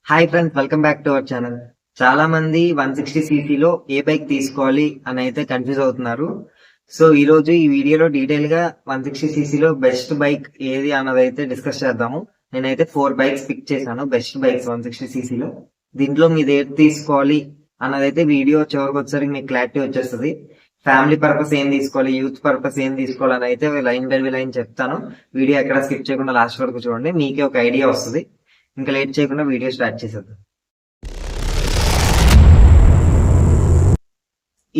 Hi friends, welcome back to our channel. చాలా మంది 160 cc లో ఏ బైక్ తీసుకోవాలి అని అయితే కన్ఫ్యూజ్ అవుతున్నారు. సో ఈ రోజు ఈ వీడియోలో డీటెయిల్ గా 160 cc లో బెస్ట్ బైక్ ఏది అన్నది అయితే డిస్కస్ చేద్దాము. నేనైతే 4 బైక్స్ పిక్ చేశాను, బెస్ట్ బైక్స్ 160cc లో. దీంట్లో మీరు ఏది తీసుకోవాలి అన్నదైతే వీడియో చివరికి వచ్చేసరికి మీకు క్లారిటీ వచ్చేస్తుంది. ఫ్యామిలీ పర్పస్ ఏం తీసుకోవాలి, యూత్ పర్పస్ ఏం తీసుకోవాలి అని అయితే లైన్ బై లైన్ చెప్తాను. వీడియో ఎక్కడ స్కిప్ చేయకుండా లాస్ట్ వరకు చూడండి, మీకే ఒక ఐడియా వస్తుంది. ఇంకా లేట్ చేయకుండా వీడియో స్టార్ట్ చేసేద్దాం.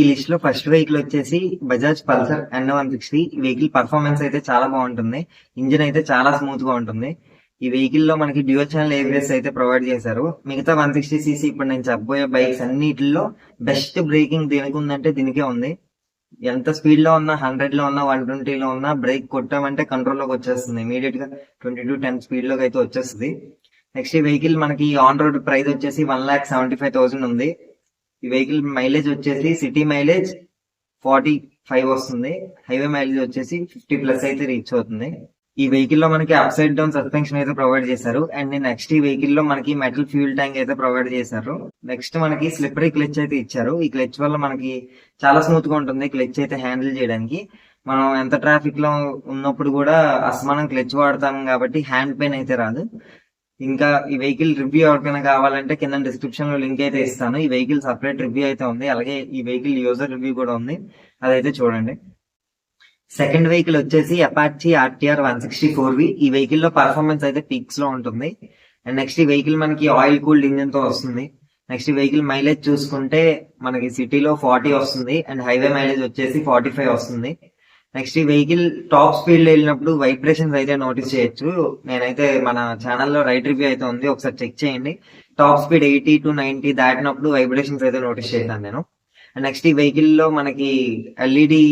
ఈ లిస్ట్ లో ఫస్ట్ వెహికల్ వచ్చేసి బజాజ్ పల్సర్ N160. ఈ వెహికల్ పర్ఫార్మెన్స్ అయితే చాలా బాగుంటుంది, ఇంజిన్ అయితే చాలా స్మూత్ గా ఉంటుంది. ఈ వెహికల్ లో మనకి డ్యూయల్ ఛానల్ ABS అయితే ప్రొవైడ్ చేశారు. మిగతా 160cc ఇప్పుడు నేను చెప్పబోయే బైక్స్ అన్నిటిలో బెస్ట్ బ్రేకింగ్ దీనికి ఉందంటే దీనికే ఉంది. ఎంత స్పీడ్ లో ఉన్నా, 100 లో ఉన్నా, 120 లో ఉన్నా బ్రేక్ కొట్టామంటే కంట్రోల్ లోకి వచ్చేస్తుంది. ఇమీడియట్ గా 22-10 స్పీడ్ లోకి అయితే వచ్చేస్తుంది. నెక్స్ట్ ఈ వెహికల్ మనకి ఆన్ రోడ్ ప్రైస్ వచ్చేసి 1,75,000 ఉంది. ఈ వెహికల్ మైలేజ్ వచ్చేసి సిటీ మైలేజ్ 45 వస్తుంది, హైవే మైలేజ్ వచ్చేసి 50+ అయితే రీచ్ అవుతుంది. ఈ వెహికల్ లో మనకి అప్ సైడ్ డౌన్ సస్పెన్షన్ అయితే ప్రొవైడ్ చేశారు. అండ్ నెక్స్ట్ ఈ వెహికల్ లో మనకి మెటల్ ఫ్యూల్ ట్యాంక్ అయితే ప్రొవైడ్ చేశారు. నెక్స్ట్ మనకి స్లిప్పరీ క్లచ్ అయితే ఇచ్చారు. ఈ క్లచ్ వల్ల మనకి చాలా స్మూత్ గా ఉంటుంది క్లచ్ అయితే హ్యాండిల్ చేయడానికి. మనం ఎంత ట్రాఫిక్ లో ఉన్నప్పుడు కూడా అసమానం క్లచ్ వాడతాం కాబట్టి హ్యాండ్ పెయిన్ అయితే రాదు. ఇంకా ఈ వెహికల్ రివ్యూ ఎవరికైనా కావాలంటే కింద డిస్క్రిప్షన్ లో లింక్ అయితే ఇస్తాను. ఈ వెహికల్ సపరేట్ రివ్యూ అయితే ఉంది, అలాగే ఈ వెహికల్ యూజర్ రివ్యూ కూడా ఉంది, అదైతే చూడండి. సెకండ్ వెహికల్ వచ్చేసి అపాచీ RTR 160 ఈ వెహికల్ లో పర్ఫార్మెన్స్ అయితే పీక్స్ లో ఉంటుంది. అండ్ నెక్స్ట్ ఈ వెహికల్ మనకి ఆయిల్ కూల్డ్ ఇంజిన్ తో వస్తుంది. నెక్స్ట్ ఈ వెహికల్ మైలేజ్ చూసుకుంటే మనకి సిటీలో 40 వస్తుంది అండ్ హైవే మైలేజ్ వచ్చేసి 45 వస్తుంది. నెక్స్ట్ ఈ వెహికల్ టాప్ స్పీడ్ లో వెళ్ళినప్పుడు వైబ్రేషన్స్ అయితే నోటీస్ చేయొచ్చు. నేనైతే మన ఛానల్లో రైట్ రివ్యూ అయితే ఉంది, ఒకసారి చెక్ చేయండి. టాప్ స్పీడ్ 80 to 90 దాటినప్పుడు వైబ్రేషన్స్ అయితే నోటీస్ చేశాను నేను. అండ్ నెక్స్ట్ ఈ వెహికల్ లో మనకి LED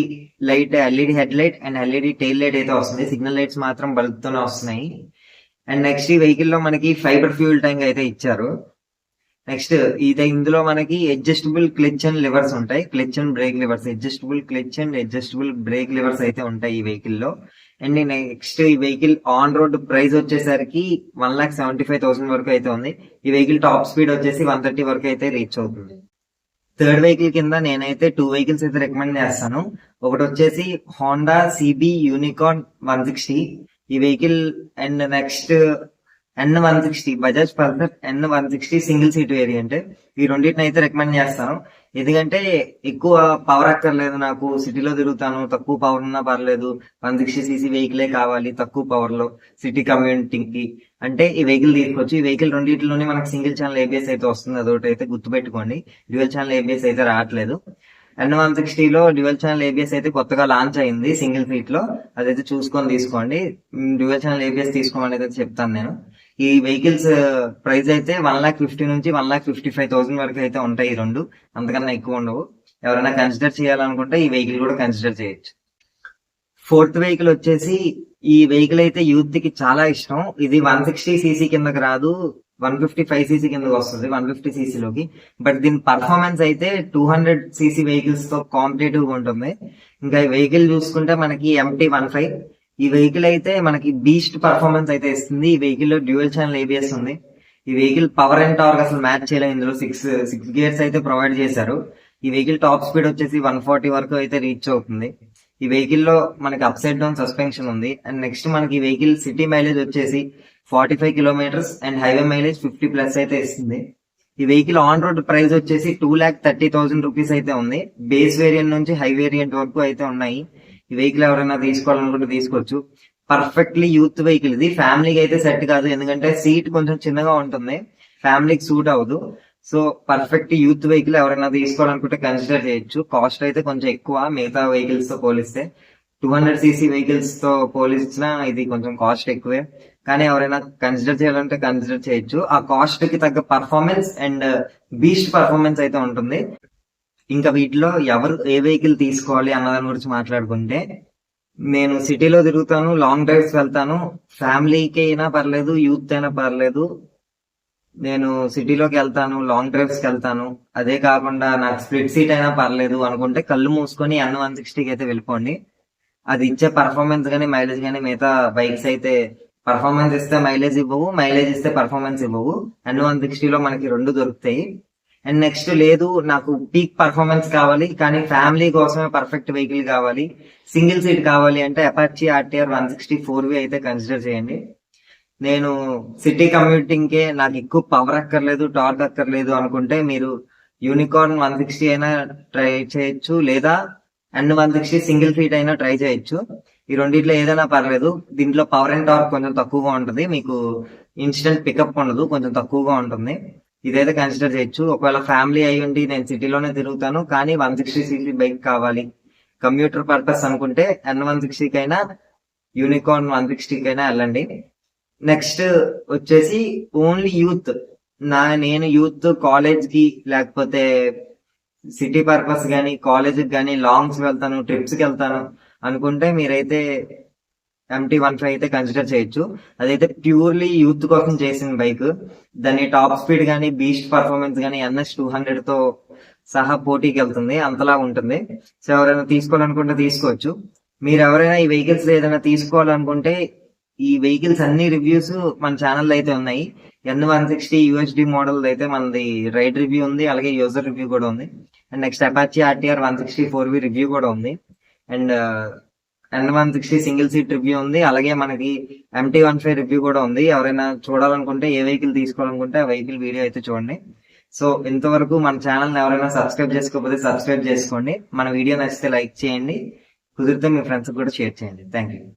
light, LED head light and LED tail light అయితే వస్తుంది. సిగ్నల్ లైట్స్ మాత్రం బల్బ్ తోనే వస్తున్నాయి. అండ్ నెక్స్ట్ ఈ వెహికల్ లో మనకి ఫైబర్ ఫ్యూల్ ట్యాంక్ అయితే ఇచ్చారు. నెక్స్ట్ ఇందులో మనకి అడ్జస్టబుల్ క్లచ్ అండ్ లివర్స్ ఉంటాయి, clutch and break levers, adjustable clutch and adjustable break levers అయితే ఉంటాయి ఈ వెహికల్ లో. అండ్ నెక్స్ట్ ఈ వెహికల్ ఆన్ రోడ్ ప్రైస్ వచ్చేసరికి 1,75,000 వరకు అయితే ఉంది. ఈ వెహికల్ టాప్ స్పీడ్ వచ్చేసి 130 వరకు అయితే రీచ్ అవుతుంది. థర్డ్ వెహికల్ కింద నేనైతే 2 వెహికల్స్ అయితే రికమెండ్ చేస్తాను. ఒకటి వచ్చేసి హోండా CB యూనికార్న్ 160 ఈ vehicle. And next N160 Bajaj Pulsar N160 single seat variant. ఈ రెండింటిని అయితే రికమెండ్ చేస్తాను, ఎందుకంటే ఎక్కువ పవర్ అక్కర్లేదు, నాకు సిటీలో తిరుగుతాను, తక్కువ పవర్ ఉన్నా పర్లేదు, 160cc వెహికలే కావాలి తక్కువ పవర్ లో సిటీ కమ్యూనిటీకి అంటే ఈ వెహికల్ తీసుకోవచ్చు. ఈ వెహికల్ రెండింటిలోనే మనకి సింగిల్ ఛానల్ ABS అయితే వస్తుంది, అదొకటి అయితే గుర్తుపెట్టుకోండి. డ్యూయల్ ఛానల్ ABS అయితే రావట్లేదు. N160లో డ్యూయల్ ఛానల్ ABS అయితే కొత్తగా లాంచ్ అయింది సింగిల్ సీట్ లో, అదైతే చూసుకొని తీసుకోండి. డ్యూయల్ ఛానల్ ABS తీసుకోమని అయితే చెప్తాను నేను. ఈ వెహికల్స్ ప్రైస్ అయితే 1,50,000 నుంచి 1,55,000 వరకు అయితే ఉంటాయి. ఈ రెండు అంతకన్నా ఎక్కువ ఉండవు. ఎవరైనా కన్సిడర్ చేయాలనుకుంటే ఈ వెహికల్ కూడా కన్సిడర్ చేయొచ్చు. ఫోర్త్ వెహికల్ వచ్చేసి ఈ వెహికల్ అయితే యూత్ కి చాలా ఇష్టం. ఇది 160cc కిందకి రాదు, 155cc కిందకి వస్తుంది, 150cc లోకి. బట్ దీని పర్ఫార్మెన్స్ అయితే 200cc వెహికల్స్ తో కాంపిటేటివ్ గా ఉంటుంది. ఇంకా ఈ వెహికల్ చూసుకుంటే మనకి MT-15 ఈ వెహికల్ అయితే మనకి బీస్ట్ పర్ఫార్మెన్స్ అయితే ఇస్తుంది. ఈ వెహికల్ లో డ్యూయల్ ఛానల్ ABS ఉంది. ఈ వెహికల్ పవర్ అండ్ టార్క్ అసలు మ్యాచ్ చేయలేదు. ఇందులో 6 గేర్స్ అయితే ప్రొవైడ్ చేశారు. ఈ వెహికల్ టాప్ స్పీడ్ వచ్చేసి 140 వరకు అయితే రీచ్ అవుతుంది. ఈ వెహికల్ లో మనకి అప్ సైడ్ డౌన్ సస్పెన్షన్ ఉంది. అండ్ నెక్స్ట్ మనకి ఈ వెహికల్ సిటీ మైలేజ్ వచ్చేసి 45 కిలోమీటర్స్ అండ్ హైవే మైలేజ్ 50+ అయితే ఇస్తుంది. ఈ వెహికల్ ఆన్ రోడ్ ప్రైస్ వచ్చేసి 2,30,000 రూపీస్ అయితే ఉంది. బేస్ వేరియంట్ నుంచి హై వేరియంట్ వరకు అయితే ఉన్నాయి. ఈ వెహికల్ ఎవరైనా తీసుకోవాలనుకుంటే తీసుకోవచ్చు. పర్ఫెక్ట్లీ యూత్ వెహికల్ ఇది, ఫ్యామిలీకి అయితే సెట్ కాదు, ఎందుకంటే సీట్ కొంచెం చిన్నగా ఉంటుంది, ఫ్యామిలీకి సూట్ అవ్వదు. సో పర్ఫెక్ట్ యూత్ వెహికల్ ఎవరైనా తీసుకోవాలనుకుంటే కన్సిడర్ చేయొచ్చు. కాస్ట్ అయితే కొంచెం ఎక్కువ మిగతా వెహికల్స్ తో పోలిస్తే, 200cc వెహికల్స్ తో పోలిచ్చినా ఇది కొంచెం కాస్ట్ ఎక్కువే. కానీ ఎవరైనా కన్సిడర్ చేయాలంటే కన్సిడర్ చేయొచ్చు. ఆ కాస్ట్ కి తగ్గ పర్ఫార్మెన్స్ అండ్ బీస్ట్ పర్ఫార్మెన్స్ అయితే ఉంటుంది. ఇంకా వీటిలో ఎవరు ఏ వెహికల్ తీసుకోవాలి అన్నదాని గురించి మాట్లాడుకుంటే, నేను సిటీలో తిరుగుతాను, లాంగ్ డ్రైవ్స్ వెళ్తాను, ఫ్యామిలీకి అయినా పర్లేదు, యూత్ అయినా పర్లేదు, నేను సిటీలోకి వెళ్తాను, లాంగ్ డ్రైవ్స్ కి వెళ్తాను, అదే కాకుండా నాకు స్ప్లిట్ సీట్ అయినా పర్లేదు అనుకుంటే కళ్ళు మూసుకొని N160కి అయితే వెళ్ళిపోండి. అది ఇచ్చే పర్ఫార్మెన్స్ గానీ మైలేజ్ గానీ మిగతా బైక్స్ అయితే పర్ఫార్మెన్స్ ఇస్తే మైలేజ్ ఇవ్వవు, మైలేజ్ ఇస్తే పర్ఫార్మెన్స్ ఇవ్వవు. N160 లో మనకి రెండు దొరుకుతాయి. అండ్ నెక్స్ట్ లేదు నాకు పీక్ పర్ఫార్మెన్స్ కావాలి కానీ ఫ్యామిలీ కోసమే పర్ఫెక్ట్ వెహికల్ కావాలి, సింగిల్ సీట్ కావాలి అంటే అపాచీ RTR 160 4V అయితే కన్సిడర్ చేయండి. నేను సిటీ కమ్యూటింగ్ కే నాకు ఎక్కువ పవర్ అక్కర్లేదు, టార్క్ అక్కర్లేదు అనుకుంటే మీరు యూనికార్న్ 160 అయినా ట్రై చేయొచ్చు, లేదా N160 సింగిల్ సీట్ అయినా ట్రై చేయొచ్చు. ఈ రెండిట్లో ఏదైనా పర్లేదు. దీంట్లో పవర్ అండ్ టార్క్ కొంచెం తక్కువగా ఉంటుంది, మీకు ఇన్స్టెంట్ పికప్ ఉండదు, కొంచెం తక్కువగా ఉంటుంది. ఇదైతే కన్సిడర్ చేయొచ్చు. ఒకవేళ ఫ్యామిలీ అయ్యి ఉండి నేను సిటీలోనే తిరుగుతాను కానీ 160cc బైక్ కావాలి, కమ్యూటర్ పర్పస్ అనుకుంటే N160 కైనా యూనికార్న్ 160 కైనా వెళ్ళండి. నెక్స్ట్ వచ్చేసి ఓన్లీ యూత్, నేను యూత్ కాలేజ్ కి లేకపోతే సిటీ పర్పస్ గానీ కాలేజ్ కి గానీ లాంగ్స్ వెళ్తాను, ట్రిప్స్ కి వెళ్తాను అనుకుంటే మీరైతే MT-15 అయితే కన్సిడర్ చేయొచ్చు. అదైతే ప్యూర్లీ యూత్ కోసం చేసిన బైక్. దాని టాప్ స్పీడ్ గానీ బీస్ట్ పర్ఫార్మెన్స్ గానీ NS 200 తో సహా పోటీకి వెళ్తుంది, అంతలా ఉంటుంది. సో ఎవరైనా తీసుకోవాలనుకుంటే తీసుకోవచ్చు. మీరు ఎవరైనా ఈ వెహికల్స్ ఏదైనా తీసుకోవాలనుకుంటే ఈ వెహికల్స్ అన్ని రివ్యూస్ మన ఛానల్ అయితే ఉన్నాయి. N160 UHD మోడల్ అయితే మనది రైడ్ రివ్యూ ఉంది, అలాగే యూజర్ రివ్యూ కూడా ఉంది. And next Apache RTR 160 4V review కూడా ఉంది. And N160 single seat review ఉంది, అలాగే మనకి MT-15 రివ్యూ కూడా ఉంది. ఎవరైనా చూడాలనుకుంటే ఏ వెహికల్ తీసుకోవాలనుకుంటే ఆ వెహికల్ వీడియో అయితే చూడండి. సో ఇంతవరకు మన ఛానల్ ఎవరైనా సబ్స్క్రైబ్ చేసుకోకపోతే సబ్స్క్రైబ్ చేసుకోండి. మన వీడియో నచ్చితే లైక్ చేయండి, కుదిరితే మీ ఫ్రెండ్స్ కూడా షేర్ చేయండి. Thank you.